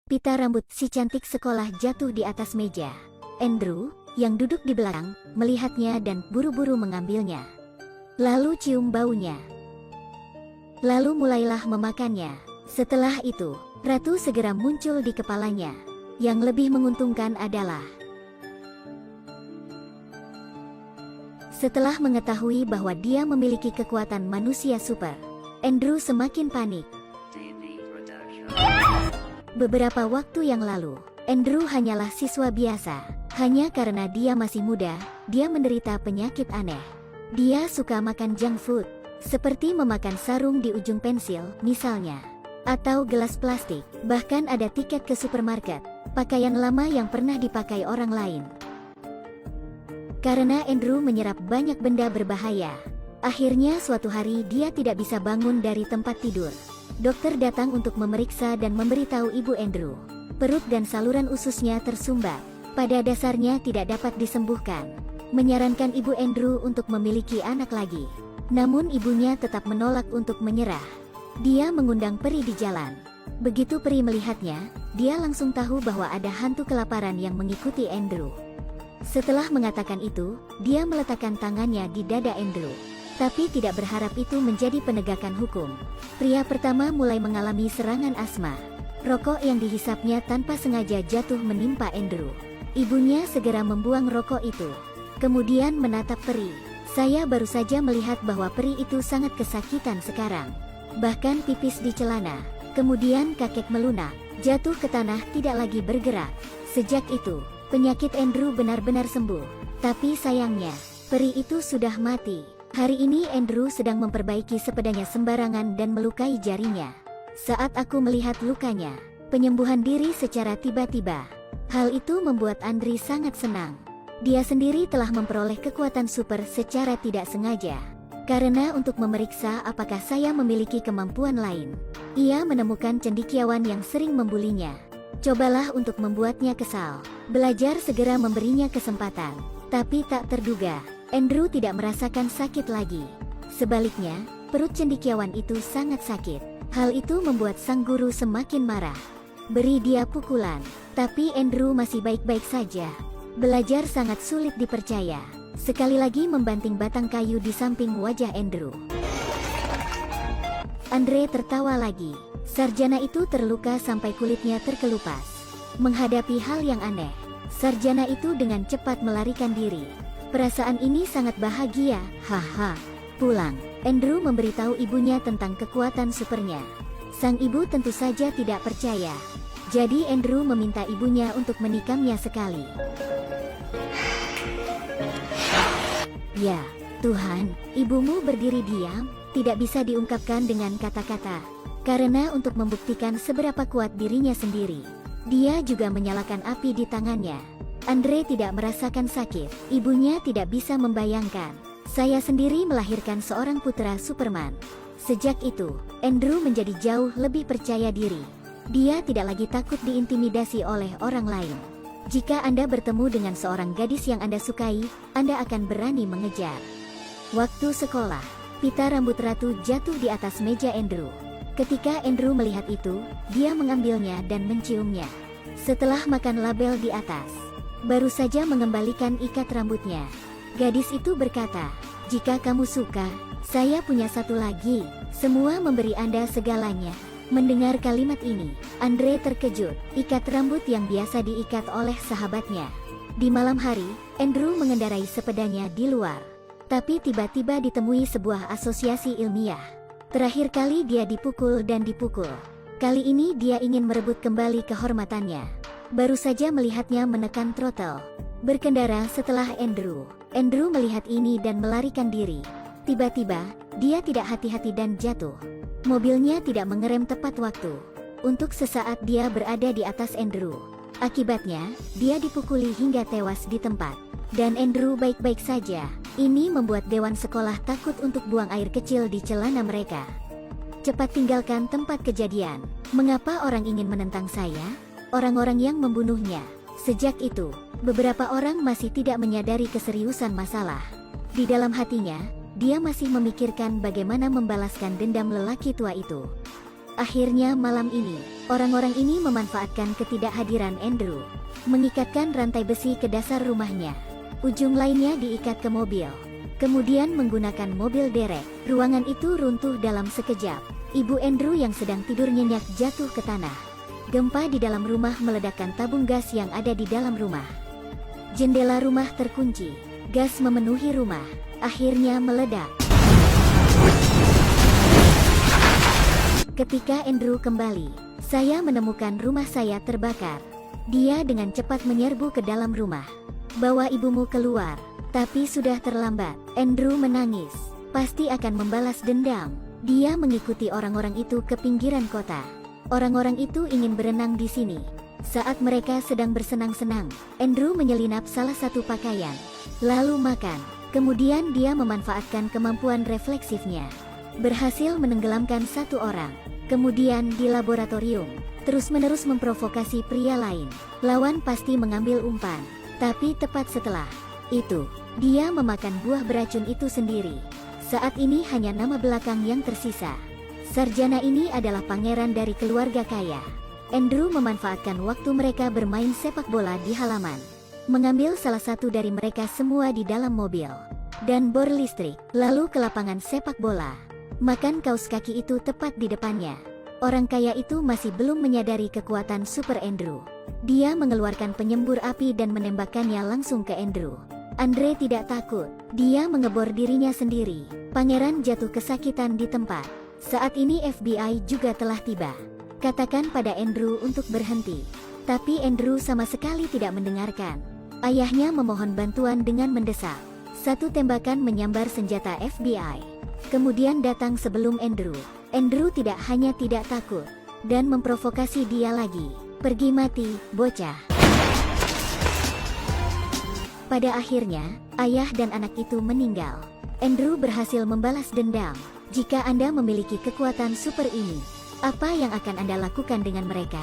Pita rambut si cantik sekolah jatuh di atas meja. Andrew, yang duduk di belakang, melihatnya dan buru-buru mengambilnya. Lalu cium baunya. Lalu mulailah memakannya. Setelah itu, ratu segera muncul di kepalanya. Yang lebih menguntungkan adalah setelah mengetahui bahwa dia memiliki kekuatan manusia super, Andrew semakin panik. Beberapa waktu yang lalu, Andrew hanyalah siswa biasa. Hanya karena dia masih muda, dia menderita penyakit aneh. Dia suka makan junk food, seperti memakan sarung di ujung pensil, misalnya. Atau gelas plastik, bahkan ada tiket ke supermarket, pakaian lama yang pernah dipakai orang lain. Karena Andrew menyerap banyak benda berbahaya, akhirnya suatu hari dia tidak bisa bangun dari tempat tidur. Dokter datang untuk memeriksa dan memberitahu ibu Andrew, perut dan saluran ususnya tersumbat. Pada dasarnya tidak dapat disembuhkan. Menyarankan ibu Andrew untuk memiliki anak lagi. Namun ibunya tetap menolak untuk menyerah. Dia mengundang peri di jalan. Begitu peri melihatnya, dia langsung tahu bahwa ada hantu kelaparan yang mengikuti Andrew. Setelah mengatakan itu, dia meletakkan tangannya di dada Andrew. Tapi tidak berharap itu menjadi penegakan hukum. Pria pertama mulai mengalami serangan asma. Rokok yang dihisapnya tanpa sengaja jatuh menimpa Andrew. Ibunya segera membuang rokok itu. Kemudian menatap peri. Saya baru saja melihat bahwa peri itu sangat kesakitan sekarang. Bahkan pipis di celana. Kemudian kakek melunak, jatuh ke tanah tidak lagi bergerak. Sejak itu, penyakit Andrew benar-benar sembuh. Tapi sayangnya, peri itu sudah mati. Hari ini Andrew sedang memperbaiki sepedanya sembarangan dan melukai jarinya. Saat aku melihat lukanya, penyembuhan diri secara tiba-tiba. Hal itu membuat Andrew sangat senang. Dia sendiri telah memperoleh kekuatan super secara tidak sengaja. Karena untuk memeriksa apakah saya memiliki kemampuan lain, ia menemukan cendekiawan yang sering membulinya. Cobalah untuk membuatnya kesal. Belajar segera memberinya kesempatan. Tapi tak terduga, Andrew tidak merasakan sakit lagi. Sebaliknya, perut cendekiawan itu sangat sakit. Hal itu membuat sang guru semakin marah. Beri dia pukulan. Tapi Andrew masih baik-baik saja. Belajar sangat sulit dipercaya. Sekali lagi membanting batang kayu di samping wajah Andrew. Andre tertawa lagi. Sarjana itu terluka sampai kulitnya terkelupas. Menghadapi hal yang aneh, sarjana itu dengan cepat melarikan diri. Perasaan ini sangat bahagia, haha. Pulang, Andrew memberitahu ibunya tentang kekuatan supernya. Sang ibu tentu saja tidak percaya. Jadi Andrew meminta ibunya untuk menikamnya sekali. Ya, Tuhan, ibumu berdiri diam, tidak bisa diungkapkan dengan kata-kata. Karena untuk membuktikan seberapa kuat dirinya sendiri, dia juga menyalakan api di tangannya. Andre tidak merasakan sakit, ibunya tidak bisa membayangkan. Saya sendiri melahirkan seorang putra Superman. Sejak itu, Andrew menjadi jauh lebih percaya diri. Dia tidak lagi takut diintimidasi oleh orang lain. Jika Anda bertemu dengan seorang gadis yang Anda sukai, Anda akan berani mengejar. Waktu sekolah, pita rambut ratu jatuh di atas meja Andrew. Ketika Andrew melihat itu, dia mengambilnya dan menciumnya. Setelah makan label di atas, baru saja mengembalikan ikat rambutnya. Gadis itu berkata, "Jika kamu suka, saya punya satu lagi." Semua memberi Anda segalanya. Mendengar kalimat ini, Andre terkejut. Ikat rambut yang biasa diikat oleh sahabatnya. Di malam hari, Andrew mengendarai sepedanya di luar. Tapi tiba-tiba ditemui sebuah asosiasi ilmiah. Terakhir kali dia dipukul dan dipukul. Kali ini dia ingin merebut kembali kehormatannya. Baru saja melihatnya menekan throttle. Berkendara setelah Andrew. Andrew melihat ini dan melarikan diri. Tiba-tiba, dia tidak hati-hati dan jatuh. Mobilnya tidak mengerem tepat waktu. Untuk sesaat dia berada di atas Andrew. Akibatnya, dia dipukuli hingga tewas di tempat. Dan Andrew baik-baik saja. Ini membuat dewan sekolah takut untuk buang air kecil di celana mereka. Cepat tinggalkan tempat kejadian. Mengapa orang ingin menentang saya? Orang-orang yang membunuhnya. Sejak itu, beberapa orang masih tidak menyadari keseriusan masalah. Di dalam hatinya, dia masih memikirkan bagaimana membalaskan dendam lelaki tua itu. Akhirnya malam ini, orang-orang ini memanfaatkan ketidakhadiran Andrew, mengikatkan rantai besi ke dasar rumahnya. Ujung lainnya diikat ke mobil. Kemudian menggunakan mobil derek, ruangan itu runtuh dalam sekejap. Ibu Andrew yang sedang tidur nyenyak jatuh ke tanah. Gempa di dalam rumah meledakkan tabung gas yang ada di dalam rumah. Jendela rumah terkunci. Gas memenuhi rumah. Akhirnya meledak. Ketika Andrew kembali, saya menemukan rumah saya terbakar. Dia dengan cepat menyerbu ke dalam rumah. Bawa ibumu keluar. Tapi sudah terlambat. Andrew menangis. Pasti akan membalas dendam. Dia mengikuti orang-orang itu ke pinggiran kota. Orang-orang itu ingin berenang di sini. Saat mereka sedang bersenang-senang, Andrew menyelinap salah satu pakaian, lalu makan. Kemudian dia memanfaatkan kemampuan refleksifnya, berhasil menenggelamkan satu orang. Kemudian di laboratorium, terus-menerus memprovokasi pria lain. Lawan pasti mengambil umpan. Tapi tepat setelah itu, dia memakan buah beracun itu sendiri. Saat ini hanya nama belakang yang tersisa. Sarjana ini adalah pangeran dari keluarga kaya. Andrew memanfaatkan waktu mereka bermain sepak bola di halaman, mengambil salah satu dari mereka semua di dalam mobil, dan bor listrik, lalu ke lapangan sepak bola. Makan kaos kaki itu tepat di depannya. Orang kaya itu masih belum menyadari kekuatan Super Andrew. Dia mengeluarkan penyembur api dan menembakkannya langsung ke Andrew. Andre tidak takut. Dia mengebor dirinya sendiri. Pangeran jatuh kesakitan di tempat. Saat ini FBI juga telah tiba. Katakan pada Andrew untuk berhenti. Tapi Andrew sama sekali tidak mendengarkan. Ayahnya memohon bantuan dengan mendesak. Satu tembakan menyambar senjata FBI. Kemudian datang sebelum Andrew. Andrew tidak hanya tidak takut, dan memprovokasi dia lagi. Pergi mati, bocah. Pada akhirnya, ayah dan anak itu meninggal. Andrew berhasil membalas dendam. Jika Anda memiliki kekuatan super ini, apa yang akan Anda lakukan dengan mereka?